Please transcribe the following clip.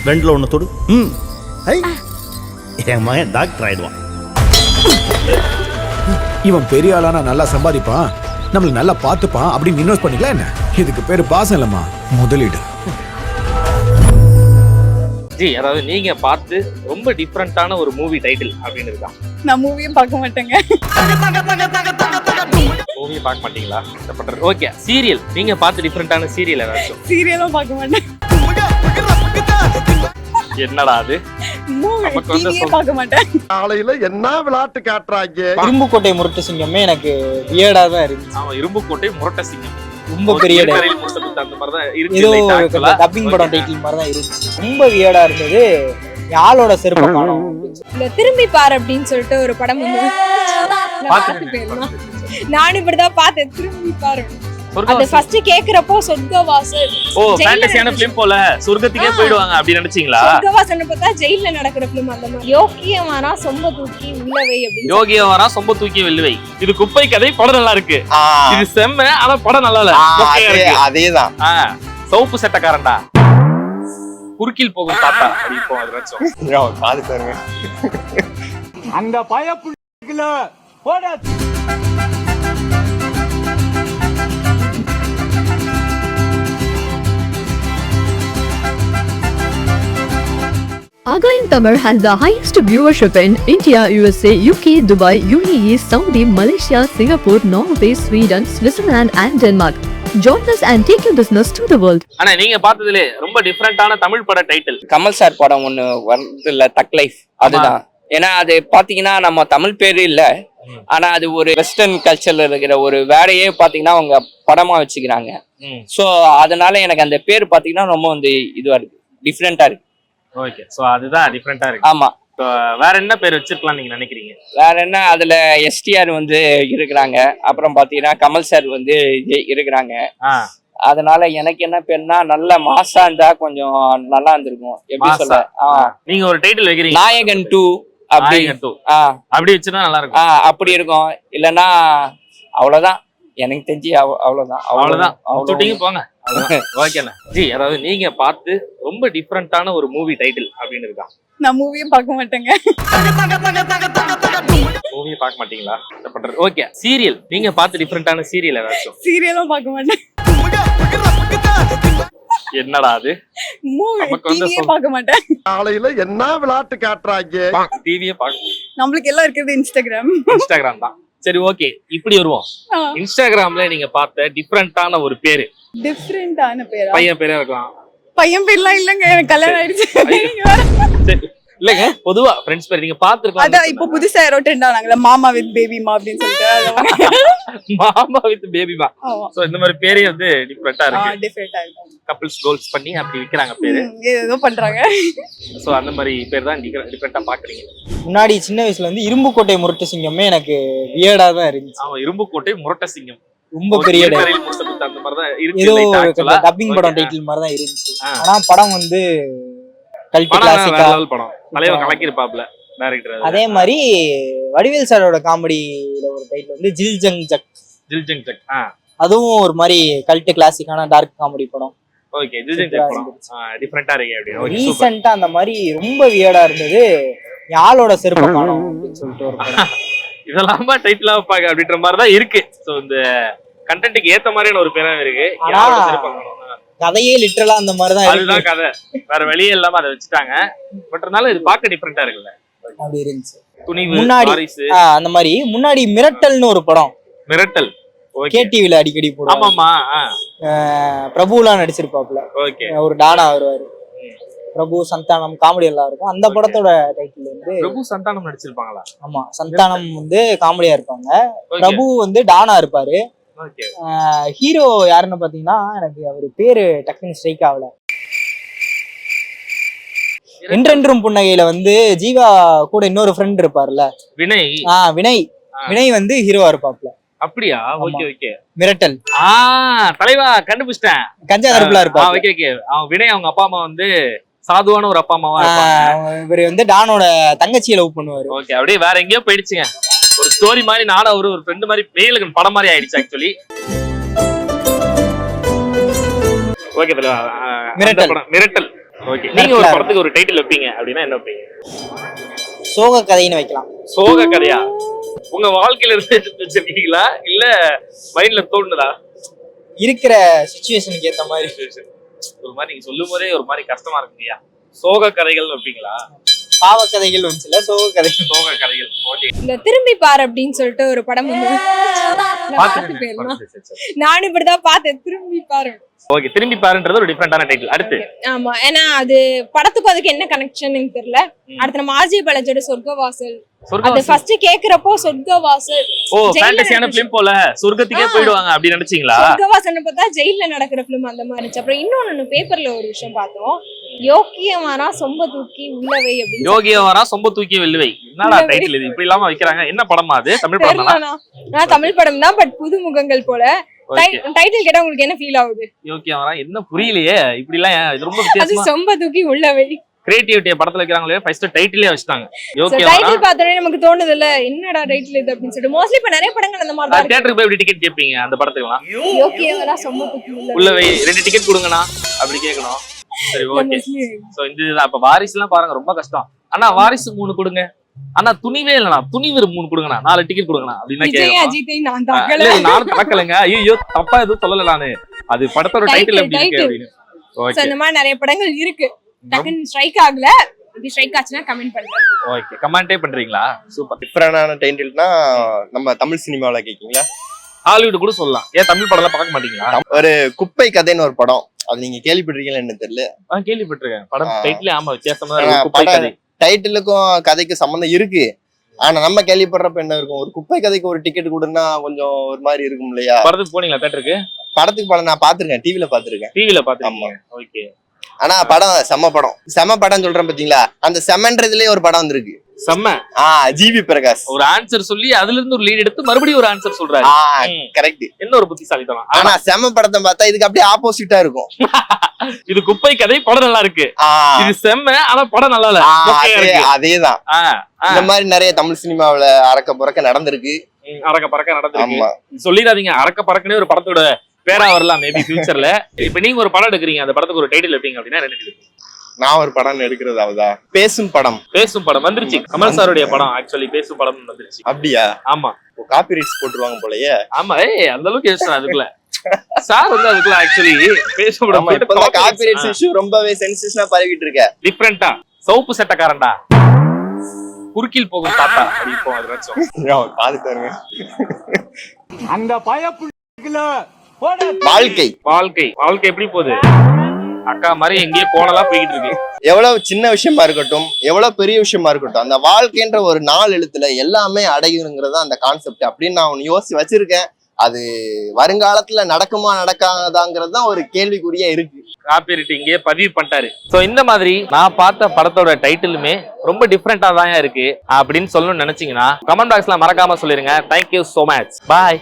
ரெண்டில் ஒன்று தொடு. ஐ என் மகன் டாக்டர் ஆயிடுவான். இவன் பெரிய ஆளானா நல்லா சம்பாதிப்பான், நம்மளுக்கு நல்லா பார்த்துப்பான் அப்படின்னு இன்வெஸ்ட் பண்ணிக்கலாம் என்ன? இதுக்கு பேரு பாசம் இல்லம்மா, முதலீடு. ஜி, அதாவது நீங்க பார்த்து ரொம்ப டிஃப்ரெண்டான ஒரு மூவி டைட்டில் அப்படின்னு இருக்கா? நான் மூவியும் பார்க்க மாட்டேங்க. மூவி பார்க்க மாட்டீங்களா? ஓகே, சீரியல் நீங்க பார்த்து டிஃப்ரெண்டான சீரியல் ஏதாச்சும்? சீரியலும் பார்க்க மாட்டேன். என்னடா அது? மூவியே பார்க்க மாட்டேன். காலையில என்ன விளையாட்டு காட்டுறாங்க? இரும்புக்கோட்டை முரட்டு சிங்கமே எனக்கு வியர்டா தான் இருந்துச்சு. ஆமா, இரும்புக்கோட்டை முரட்ட சிங்கம் ரொம்ப பெரிய அந்த மாதிரி தான் இருக்கு. ஏதோ டப்பிங் படம் டைட்டில் மாதிரி தான் இருந்துச்சு. ரொம்ப வியர்டா இருந்தது. யாழோட செருப்பு காணோம். இந்த திரும்பி பார் அப்படின்னு சொல்லிட்டு ஒரு படம் வந்து நானும் இப்படிதான் பார்த்தேன். திரும்பி பாரு. அது ஃபர்ஸ்ட் கேக்குறப்போ சொர்க்கவாசல். ஓ, ஃபேண்டசியான ஃபிலிம் போல சொர்க்கத்துக்கே போய்டுவாங்க அப்படி நினைச்சீங்களா? சொர்க்கவாசல்னு பார்த்தா ஜெயில்ல நடக்கிற ஃபிலிம் அந்த மாதிரி. யோகியமானா சொம்ப தூக்கி உள்ளவை அப்படி. யோகியமானா சொம்ப தூக்கி வெல்லுவை. இது குப்பை கதை, படம் நல்லா இருக்கு. இது செம்ம, ஆனா படம் நல்லா இல்ல. அதேதான். சோப்பு சட்டக்காரன்டா, குறுக்கில் போகும் தாத்தா அப்படி இப்போ அது வெச்சோம். காது பாருங்க. அந்த பயப்புள்ள போட. Again Tamil has the highest viewership in India, USA, UK, Dubai, UAE, Saudi, Malaysia, Singapore, Norway, Sweden, Switzerland and Denmark. Join us and take your business to the world. ஆனா நீங்க பார்த்ததுல ரொம்ப டிஃபரெண்டான தமிழ் பட டைட்டில் கமல் சார் படம் ஒண்ணு வருது இல்ல, தக் லைஃப். அதுதான். ஏன்னா அது பாத்தீங்கன்னா நம்ம தமிழ் பேரு இல்ல, ஆனா அது ஒரு வெஸ்டர்ன் கல்ச்சர்ல இருக்கிற ஒரு வேலையே பாத்தீங்கன்னா அவங்க படமா வச்சுக்கிறாங்க. சோ அதனால எனக்கு அந்த பேர் பாத்தீங்கன்னா ரொம்ப வந்து இதுவா இருக்கு, டிஃப்ரெண்டா இருக்கு. ஓகே, சோ அதுதான் டிஃபரெண்டா இருக்கு. ஆமா. வேற என்ன பேர் வச்சிருக்கலாம் நீங்க நினைக்கிறீங்க? வேற என்ன, அதுல எஸ்டிஆர் வந்து இருக்கிறாங்க, அப்புறம் பாத்தீங்கன்னா கமல் சார் வந்து இருக்கிறாங்க. அதனால எனக்கு என்ன பேருனா நல்ல மாசா இருந்தா கொஞ்சம் நல்லா இருந்திருக்கும். எப்படி சொல்ல, நீங்க ஒரு டைட்டில் வைக்கிறீங்க, நாயகன் 2 அப்படி. அப்படி வச்சுனா நல்லா இருக்கும். அப்படி இருக்கும். இல்லன்னா அவ்வளவுதான், எனக்கு தெரிஞ்சு அவ்வளவுதான். போங்க. ஓகேண்ணா ஜி, அதாவது நீங்க பார்த்து ரொம்ப டிஃப்ரெண்டான ஒரு மூவி டைட்டில் அப்படின்னு இருக்கா? நான் மூவியும் பார்க்க மாட்டேங்க. மூவி பார்க்க மாட்டீங்களா? ஓகே, சீரியல் நீங்க பார்த்து டிஃப்ரெண்டான சீரியல் ஏதாச்சும்? சீரியலும் பார்க்க மாட்டேன். என்னடா அது? டிவியே பார்க்க மாட்டேன். காலையில என்ன விளையாட்டு காட்டுறாங்க? டிவியே பார்க்க. நம்மளுக்கு எல்லாம் இருக்கிறது இன்ஸ்டாகிராம் தான். சரி, ஓகே, இப்படி வருவோம். இன்ஸ்டாகிராம்ல நீங்க பார்த்த டிஃப்ரெண்டான ஒரு பேரு. டிஃப்ரெண்டான பேரா? பையன் பேரா இருக்கலாம். பையன் பேர்லாம் இல்லங்க, எனக்கு கல்யாணம் ஆயிடுச்சு. சரி, இல்லங்க, பொதுவா ஃப்ரெண்ட்ஸ் பேர் நீங்க பாத்துருக்கோம். அதான் இப்போ புதுசா யாரோ ட்ரெண்ட் ஆனாங்கல, மாமா வித் பேபி மா அப்படின்னு சொல்லிட்டு. மாமா வித் பேபி மா. சோ இந்த மாதிரி பேரே வந்து டிஃப்ரெண்டா இருக்கு. டிஃப்ரெண்டா இருக்கு. கப்பிள்ஸ் கோல்ஸ் பண்ணி அப்படி விக்கிறாங்க பேரு. ஏதோ பண்றாங்க. சோ அந்த மாதிரி பேர் தான் டிஃப்ரெண்டா பாக்குறீங்க. முன்னாடி சின்ன வயசுல வந்து இரும்புக்கோட்டை முரட்டு சிங்கமே எனக்கு வியர்டா தான் இருந்துச்சு. ஆமா, இரும்புக்கோட்டை முரட்ட சிங்கம் ரொம்ப பெரிய அந்த மாதிரி தான் இருக்கு. ஏதோ டப்பிங் படம் டைட்டில் மாதிரி தான் இருந்துச்சு. ஆனா படம் வந்து கல்ட் கிளாசிக்கா படம். தலைவர் கலக்கிருப்பாப்ல டைரக்டர். அதே மாதிரி வடிவேல் சாரோட காமெடில ஒரு டைட்டில் வந்து ஜில் ஜங் ஜக். அதுவும் ஒரு மாதிரி கல்ட் கிளாசிக்கான டார்க் காமெடி படம். ஓகே, ஜில் ஜங் ஜக் படம் டிஃபரெண்டா இருக்கு அப்படி. ஓகே, ரீசன்ட்டா அந்த மாதிரி ரொம்ப வியர்டா இருந்தது, யாழோட செருப்பு காணோம் அப்படின்னு சொல்லிட்டு ஒரு படம். இதெல்லாம் டைட்டிலா பாக்க அப்படின்ற மாதிரி தான் இருக்கு. சோ இந்த கண்டென்ட்க்கு ஏத்த மாதிரியான ஒரு பேரா இருக்கு. யாழோட செருப்பு காணோம் கதையே லிட்டரலா அந்த மாதிரி தான் இருக்கு. அதுதான் கதை, வேற வழியே இல்லாம அதை வச்சுட்டாங்க. பட் இருந்தாலும் இது பார்க்க டிஃபரெண்டா இருக்குல்ல, அப்படி இருந்துச்சு. துணிவு முன்னாடி அந்த மாதிரி முன்னாடி மிரட்டல்னு ஒரு படம், மிரட்டல் கேடிவில அடிக்கடி போடுவாங்க. ஆமாமா, பிரபுலாம் நடிச்சிருப்பாப்ல. ஓகே, ஒரு டானா வருவாரு. பிரபு சந்தானம் காமெடி எல்லாம் இருக்கும். அந்த படத்தோட டைட்டில் வந்து பிரபு சந்தானம் நடிச்சிருப்பாங்களா? ஆமா, சந்தானம் வந்து காமெடியா இருப்பாங்க, பிரபு வந்து டானா இருப்பாரு. ஹீரோ யாருன்னு பாத்தீங்கன்னா எனக்கு அவரு பேரு டக்குன்னு ஸ்ட்ரைக் ஆகல. என்றென்றும் புன்னகையில வந்து ஜீவா கூட இன்னொரு ஃப்ரெண்ட் இருப்பாருல்ல, வினய். வினய் வந்து ஹீரோவா இருப்பாப்ல. அப்படியா? ஓகே ஓகே, மிரட்டல். தலைவா கண்டுபிடிச்சிட்டேன், கஞ்சா கருப்புலா இருப்பாரு. ஓகே ஓகே, அவன் வினய் அவங்க அப்பா அம்மா வந்து சாதுவான ஒரு அப்பா அம்மாவா இருப்பாங்க. இவரு வந்து டானோட தங்கச்சியை லவ் பண்ணுவாரு. ஓகே, அப்படியே வேற எங்கேயோ போயிடுச்சுங்க. ஒரு ஸ்டோரி மாதிரி நானும் ஒரு ஃப்ரெண்ட் மாதிரி வெயிலுக்கு படம் மாதிரி ஆயிடுச்சு ஆக்சுவலி. ஓகே, மிரட்டல். ஓகே, நீங்க ஒரு படத்துக்கு ஒரு டைட்டில் வைப்பீங்க அப்படின்னா என்ன வைப்பீங்க? சோக கதைன்னு வைக்கலாம். சோக கதையா? உங்க வாழ்க்கையில இருந்து வச்சிருக்கீங்களா இல்ல மைண்ட்ல தோணுதா? இருக்கிற சிச்சுவேஷனுக்கு ஏத்த மாதிரி. ஒரு மாதிரி நீங்க சொல்லும் போதே ஒரு மாதிரி கஷ்டமா இருக்குங்கய்யா. சோக கதைகள் வைப்பீங்களா? பாவ கதைகள் வந்துச்சுல, சோக கதைகள். சோக கதைகள். ஓகே. இந்த திரும்பி பார் அப்படின்னு சொல்லிட்டு ஒரு படம் வந்து பாட்டு பேருமா நானும் இப்படிதான் பார்த்தேன், திரும்பி பாரு. ஓகே, திரும்பி பாருன்றது ஒரு டிஃபரெண்டான டைட்டில். அடுத்து ஆமா, ஏன்னா அது படத்துக்கும் அதுக்கு என்ன கனெக்ஷன் தெரியல. அடுத்து நம்ம ஆர்ஜி பாலாஜியோட சொர்க்கவாசல், அது ஃபர்ஸ்ட் கேக்குறப்போ சொர்க்கவாசல், ஓ ஃபேண்டசியான ஃபிலிம் போல சொர்க்கத்துக்கே போய்டுவாங்க அப்படி நினைச்சீங்களா? சொர்க்கவாசல்னு பார்த்தா ஜெயில்ல நடக்கிற ஃபிலிம் அந்த மாதிரி இருந்துச்சு. அப்புறம் இன்னொன்னு பேப்பர்ல ஒரு விஷயம் பார்த்தோம், யோக்கியமானா சொம்ப தூக்கி உள்ளவை அப்படின்னு. யோகியமானா சொம்ப தூக்கி வெல்லுவை. என்னடா டைட்டில் இது இப்படி இல்லாம வைக்கிறாங்க? என்ன படமா அது? தமிழ் படம் தானா? நான் தமிழ் படம் தான், பட் புது முகங்கள் போல. டைட்டில் கேட்டா உங்களுக்கு என்ன ஃபீல் ஆகுது? யோகியமானா என்ன புரியலையே, இப்படி எல்லாம் இது ரொம்ப அது வித்தியாசமா. சொம்ப தூக்கி உள்ளவை கிரியேட்டிவிட்டியை படத்துல வைக்கிறாங்களே, ஃபர்ஸ்ட் டைட்டிலே வச்சிட்டாங்க. டைட்டில் பார்த்தோனே நமக்கு தோணுது இல்ல, என்னடா டைட்டில் இது அப்படின்னு சொல்லிட்டு. மோஸ்ட்லி இப்ப நிறைய படங்கள் அந்த மாதிரி தான். தியேட்டருக்கு போய் எப்படி டிக்கெட் கேட்பீங்க அந்த படத்துக்குலாம்? யோகியமானா சொம்ப தூக்கி உள்ளவை 2 டிக்கெட் கொடுங்கண்ணா அப்படி கேட்கணும். சரி, ஓகே. சோ இந்த இதுதான். அப்ப வாரிசுலாம் பாருங்க ரொம்ப கஷ்டம். அண்ணா வாரிசு 3 கொடுங்க, அண்ணா துணிவே இல்லண்ணா துணிவு 3 கொடுங்கண்ணா, 4 டிக்கெட் கொடுங்கண்ணா அப்படின்னா கேட்கணும். நானும் தக்கலைங்க, ஐயோ தப்பா எதுவும் சொல்லல நானு, அது படத்தோட டைட்டில் எப்படி இருக்கு அப்படின்னு. ஓகே, இந்த மாதிரி நிறைய படங்கள் இருக்கு. டக்குன்னு ஸ்ட்ரைக் ஆகல, இப்படி ஸ்ட்ரைக் ஆச்சுன்னா கமெண்ட் பண்ணுங்க. ஓகே, கமெண்டே பண்றீங்களா? சூப்பர். டிஃபரெண்டான டைட்டில்னா நம்ம தமிழ் சினிமாவில் கேட்கீங்களா? ஹாலிவுட் கூட சொல்லலாம். ஏன் தமிழ் படம் எல்லாம் பார்க்க மாட்டீங்களா? ஒரு குப்பை கதைன்னு ஒரு படம், அது நீங்க கேள்விப்பட்டிருக்கீங்களா என்ன தெரியல. கேள்விப்பட்டிருக்கேன். படம் டைட்டிலே ஆமா வித்தியாசமா இருக்கு. குப்பை கதை. டைட்டிலுக்கும் கதைக்கும் சம்பந்தம் இருக்கு, ஆனா நம்ம கேள்விப்படுறப்ப என்ன இருக்கும், ஒரு குப்பை கதைக்கு ஒரு டிக்கெட் கொடுன்னா கொஞ்சம் ஒரு மாதிரி இருக்கும் இல்லையா? படத்துக்கு போனீங்களா தியேட்டருக்கு? படத்துக்கு படம் நான் பாத்துருக்கேன், டிவில பாத்துருக்கேன். டிவில பாத்துருக்கீங்க. ஓகே. ஆனா படம் செம்ம படம் சொல்றேன் பாத்தீங்களா? அந்த செம்மன்றதுலயே ஒரு படம் வந்திருக்கு, செம்ம. ஜிவி பிரகாஷ் ஒரு ஆன்சர் சொல்லி அதுல இருந்து ஒரு லீட் எடுத்து மறுபடியும் ஒரு ஆன்சர் சொல்றாரு. கரெக்ட். என்ன ஒரு புத்திசாலித்தனம். ஆனா செம்ம படத்தை பார்த்தா இதுக்கு அப்படியே ஆப்போசிட்டா இருக்கும். இது குப்பை கதை, படம் நல்லா இருக்கு. இது செம்ம, ஆனா படம் நல்லா இல்ல. அதேதான். இந்த மாதிரி நிறைய தமிழ் சினிமாவுல அரக்க பறக்க நடந்திருக்கு. அரக்க பறக்க நடந்திருக்கு. சொல்லிடாதீங்க, அரக்க பறக்கனே ஒரு படத்தோட பேரா வரலாம் மேபி ஃபியூச்சர்ல. இப்ப நீங்க ஒரு படம் எடுக்கிறீங்க, அந்த படத்துக்கு ஒரு டைட்டில் வைப்பீங்க அப்படின்னா என்ன? நான் ஒரு படம் எடுக்கிறதாவதா? பேசும் படம் வந்துருச்சு. கமல் சாருடைய படம் ஆக்சுவலி பேசும் படம் வந்துருச்சு. அப்படியா? ஆமா. காப்பி ரைட்ஸ் போட்டுருவாங்க போலயே. ஆமா, அந்த அளவுக்கு யோசிச்சேன் அதுக்குள்ள. சார் வந்து அதுக்குள்ள ஆக்சுவலி பேசும் படம். இப்ப காப்பி ரைட்ஸ் இஷ்யூ ரொம்பவே சென்சேஷனா பரவிட்டு இருக்க. டிஃபரெண்டா சோப்பு சட்டக்காரன்டா குறுக்கில் போகும் தாத்தா அப்படி இப்போ அது வச்சோம். பாத்துட்டாருங்க. அந்த பயப்புள்ள வாழ்க்கை எப்படி போகுது? அக்கா மாதிரி எங்கேயோ கோணலாம் போயிட்டு இருக்கு. எவ்வளவு சின்ன விஷயமா இருக்கட்டும், எவ்வளவு பெரிய விஷயமா இருக்கட்டும், அந்த வாழ்க்கைன்ற ஒரு 4 எழுத்துல எல்லாமே அடையுங்கிறதா அந்த கான்செப்ட் அப்படின்னு நான் ஒன்னு யோசிச்சு வச்சிருக்கேன். அது வருங்காலத்துல நடக்குமா நடக்காதாங்கிறது தான் ஒரு கேள்விக்குறியா இருக்கு. காப்பிரைட் இங்கே பதிவு பண்ணிட்டாரு. சோ இந்த மாதிரி நான் பார்த்த படத்தோட டைட்டிலுமே ரொம்ப டிஃப்ரெண்டா தான் இருக்கு அப்படின்னு சொல்லணும்னு நினைச்சீங்கன்னா கமெண்ட் பாக்ஸ்ல மறக்காம சொல்லிருங்க. Thank you so much. பாய்.